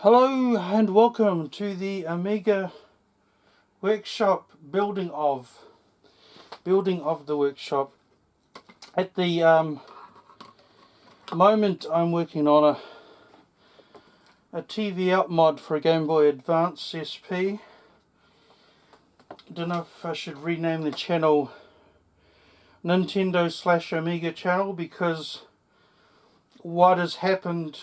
Hello and welcome to the Amiga workshop building of the workshop. At the moment I'm working on a TV out mod for a Game Boy Advance SP. Don't know if I should rename the channel Nintendo/Amiga channel, because what has happened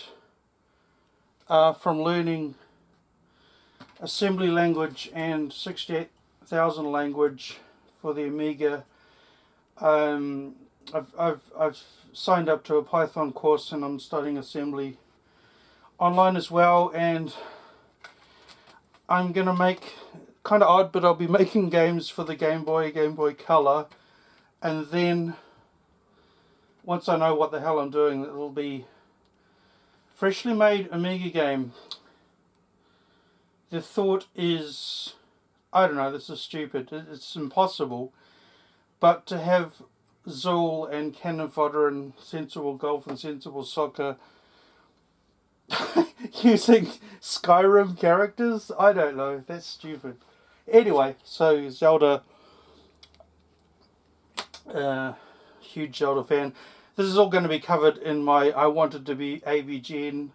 from learning assembly language and 68,000 language for the Amiga. I've signed up to a Python course and I'm studying assembly online as well, and I'm gonna make, kind of odd, but I'll be making games for the Game Boy Color, and then once I know what the hell I'm doing, it'll be freshly made Amiga game. The thought is, I don't know, this is stupid, it's impossible, but to have Zool and Cannon Fodder and Sensible Golf and Sensible Soccer using Skyrim characters, I don't know, that's stupid. Anyway, so Zelda, huge Zelda fan. This is all going to be covered in my I Wanted to Be AVGN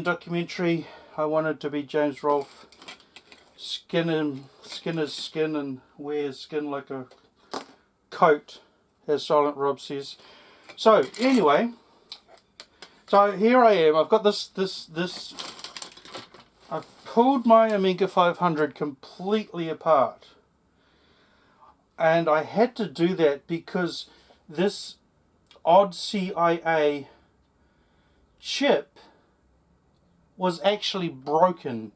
documentary. I wanted to be James Rolfe, skin is skin and wears skin like a coat, as Silent Rob says. So anyway, so here I am. I've got this. I've pulled my Amiga 500 completely apart, and I had to do that because this odd CIA chip was actually broken,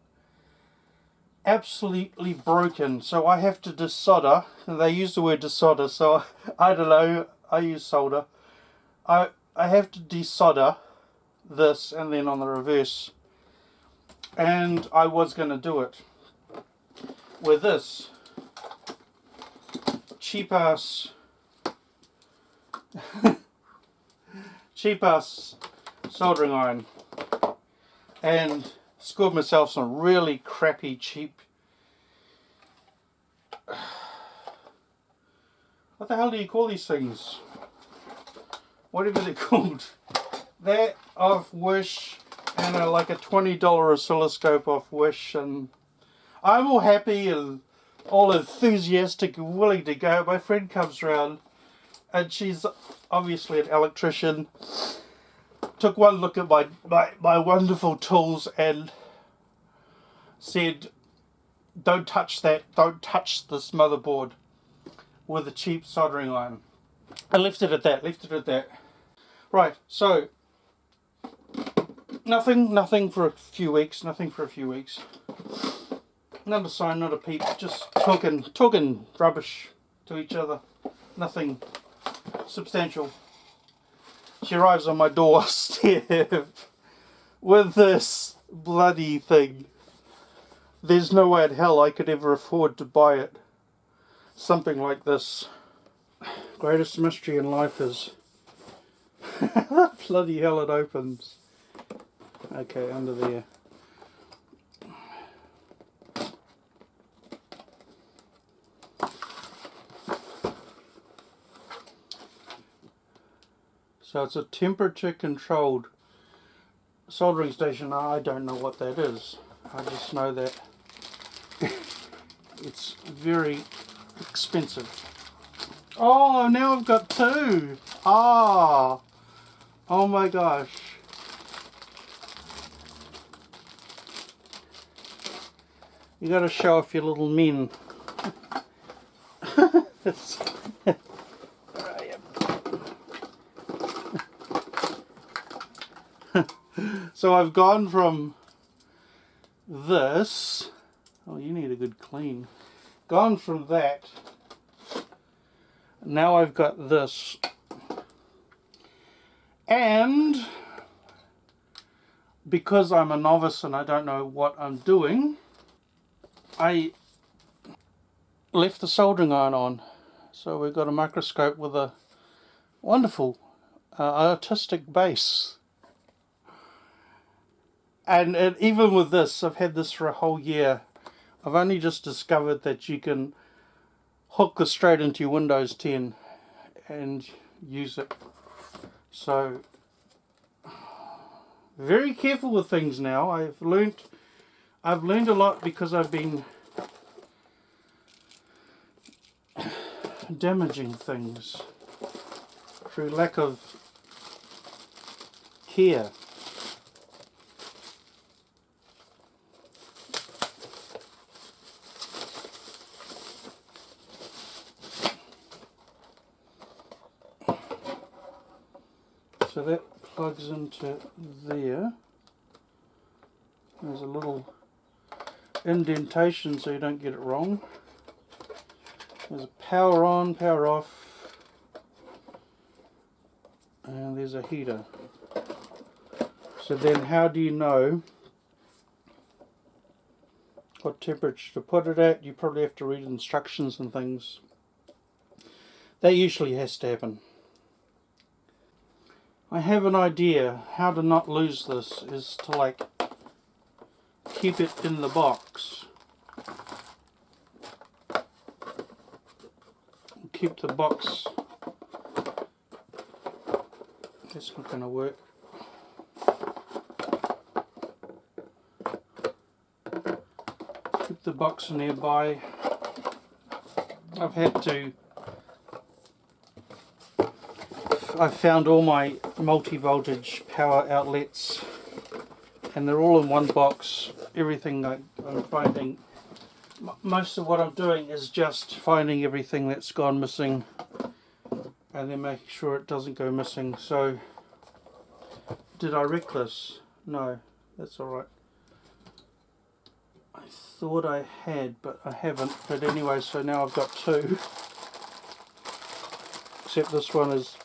absolutely broken. So I have to desolder, and they use the word desolder, so I don't know, I use solder. I have to desolder this, and then on the reverse, and I was going to do it with this cheap ass soldering iron, and scored myself some really crappy cheap, what the hell do you call these things, whatever they're called, that off Wish, and like a $20 oscilloscope off Wish, and I'm all happy and all enthusiastic and willing to go. My friend comes round, and she's obviously an electrician, took one look at my wonderful tools and said, don't touch that, don't touch this motherboard with a cheap soldering iron. I left it at that. Right, so nothing for a few weeks. Not a sign, not a peep, just talking rubbish to each other. Nothing substantial. She arrives on my doorstep with this bloody thing. There's no way in hell I could ever afford to buy it. Something like this. Greatest mystery in life is bloody hell it opens. Okay, under there. So it's a temperature controlled soldering station. I don't know what that is. I just know that it's very expensive. Oh, now I've got two. Ah, oh my gosh. You gotta show off your little men. So I've gone from this, oh, you need a good clean, gone from that, now I've got this, and because I'm a novice and I don't know what I'm doing, I left the soldering iron on. So we've got a microscope with a wonderful artistic base. And even with this, I've had this for a whole year. I've only just discovered that you can hook this straight into your Windows 10 and use it. So, very careful with things now. I've learned a lot because I've been damaging things through lack of care. So that plugs into there. There's a little indentation so you don't get it wrong. There's a power on, power off, and there's a heater. So then how do you know what temperature to put it at? You probably have to read instructions and things. That usually has to happen. I have an idea how to not lose this is to like keep it in the box. Keep the box. That's not going to work. Keep the box nearby. I've found all my multi-voltage power outlets and they're all in one box. Everything I'm finding, most of what I'm doing is just finding everything that's gone missing and then making sure it doesn't go missing. So, did I wreck this? No, that's alright. I thought I had, but I haven't. But anyway, so now I've got two. Except this one is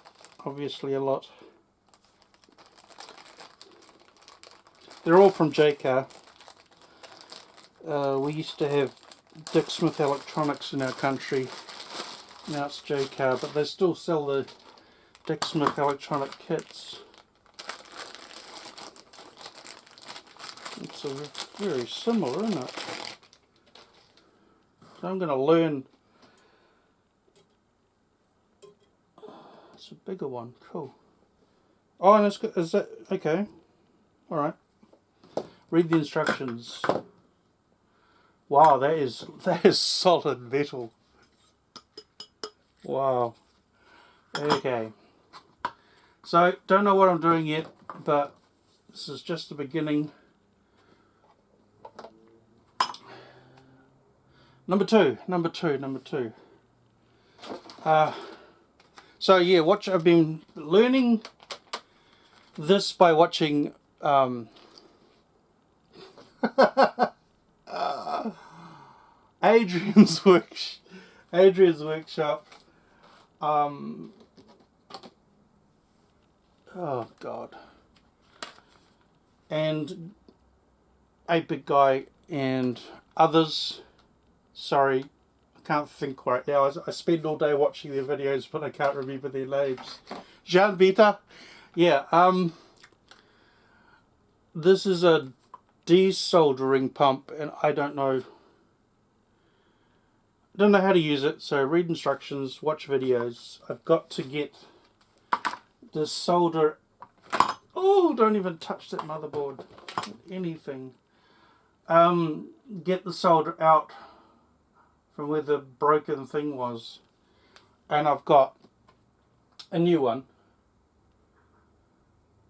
obviously a lot. They're all from JCar. We used to have Dick Smith Electronics in our country. Now it's JCar, but they still sell the Dick Smith electronic kits. It's very similar, isn't it? So I'm going to learn. It's a bigger one. Cool. Oh, and it's good. Is that okay? All right. Read the instructions. Wow, that is solid metal. Wow. Okay. So don't know what I'm doing yet, but this is just the beginning. Number two. So yeah, I've been learning this by watching Adrian's workshop. Oh God. And 8-Bit Guy and others. Sorry, I can't think right now. I spend all day watching their videos, but I can't remember their names. Jean Beta. Yeah, this is a desoldering pump, and I don't know how to use it, so read instructions, watch videos. I've got to get the solder. Oh, don't even touch that motherboard. Anything. Get the solder out from where the broken thing was, and I've got a new one,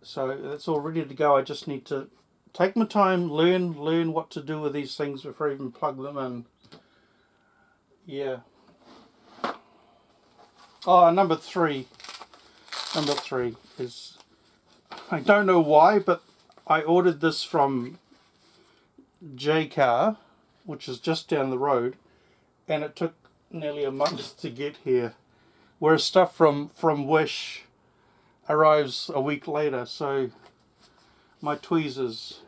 so it's all ready to go. I just need to take my time, learn what to do with these things before I even plug them in. Yeah. Oh, number three is, I don't know why, but I ordered this from JCar, which is just down the road, and it took nearly a month to get here, whereas stuff from Wish arrives a week later. So my tweezers,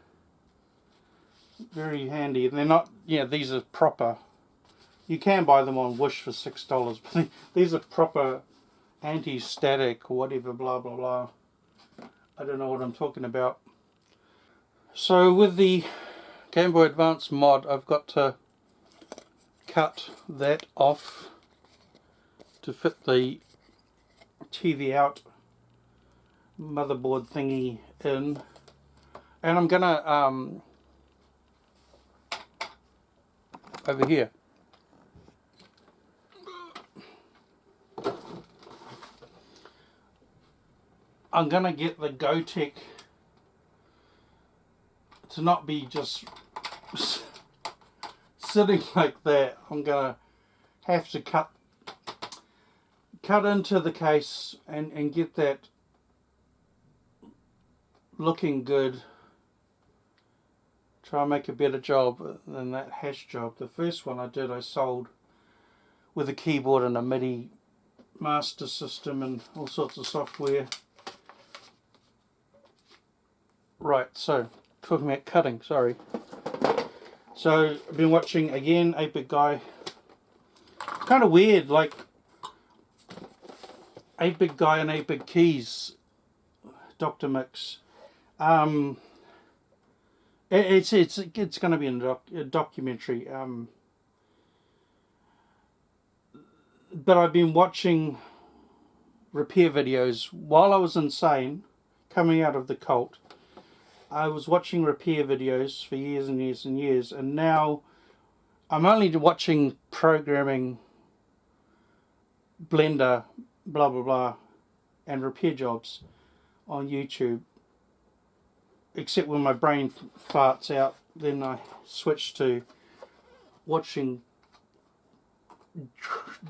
very handy, and they're not, these are proper. You can buy them on Wish for $6, but these are proper anti-static or whatever, blah blah blah. I don't know what I'm talking about. So with the Game Boy Advance mod, I've got to cut that off to fit the TV out motherboard thingy in, and I'm gonna over here, I'm gonna get the GoTech to not be just sitting like that. I'm gonna have to cut into the case and get that looking good. Try and make a better job than that hash job. The first one I did, I sold with a keyboard and a MIDI master system and all sorts of software. Right, so talking about cutting, sorry. So I've been watching again 8-Bit Guy. It's kind of weird, like 8-Bit Guy and 8-Bit Keys, Dr. Mix. It's going to be a documentary. But I've been watching repair videos while I was insane, coming out of the cult. I was watching repair videos for years and years and years, and now I'm only watching programming, Blender, blah blah blah, and repair jobs on YouTube. Except when my brain farts out, then I switch to watching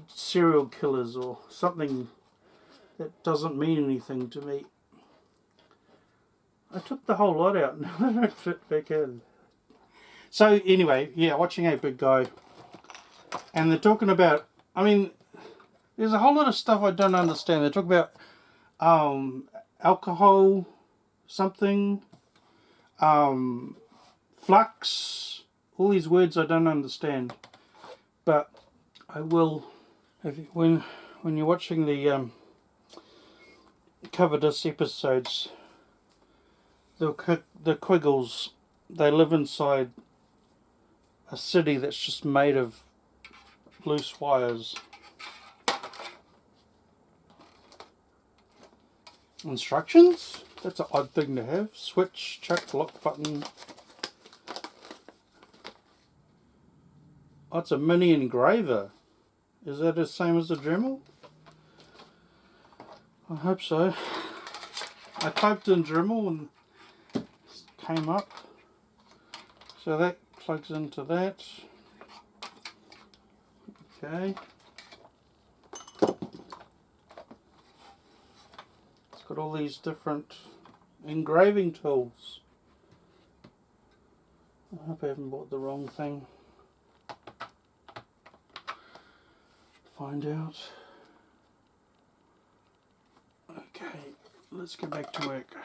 serial killers or something that doesn't mean anything to me. I took the whole lot out and I don't fit back in. So anyway, yeah, watching 8-Bit Guy, and they're talking about, I mean, there's a whole lot of stuff I don't understand. They talk about alcohol, something, flux, all these words I don't understand. But I will, when you're watching the cover disc episodes, the Quiggles, they live inside a city that's just made of loose wires. Instructions? That's an odd thing to have. Switch, check, lock button. Oh, it's a mini engraver. Is that the same as the Dremel? I hope so. I typed in Dremel and it came up. So that plugs into that. Okay. It's got all these different engraving tools. I hope I haven't bought the wrong thing. Find out. Okay, let's get back to work.